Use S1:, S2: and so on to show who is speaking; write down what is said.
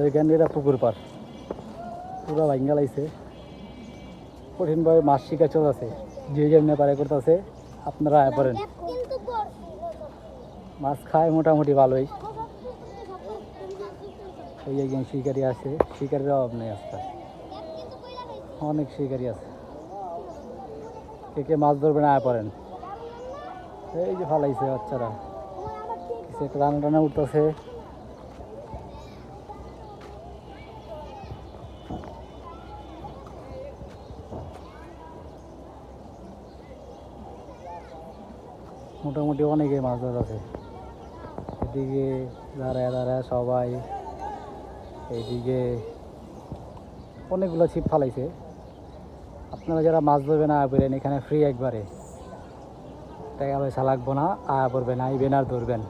S1: এখানে এটা পুকুর পার পুরো ভাঙ্গা লাগছে কঠিনভাবে মাছ শিকার চলতেছে যে যেমনি পারে করতেছে আপনারা আয় পড়েন মাছ খায় মোটামুটি ভালোই এই একজন শিকারি আছে শিকারির অভাব নেই আজকাল অনেক শিকারি আছে কে কে মাছ ধরবেন আয় পড়েন এই যে ফালাইছে বাচ্চারা কিছু একটা রান্না টানা উঠতেছে মোটামুটি অনেকে মাছ ধরতেছে এদিকে দাঁড়ায় দাঁড়ায় সবাই এইদিকে অনেকগুলো ছিপ ফালাইছে আপনারা যারা মাছ ধরবেন আয়া পড়েন এখানে ফ্রি একবারে টাকা পয়সা লাগবো না আয়া পড়বেন আইবেন আর ধরবেন।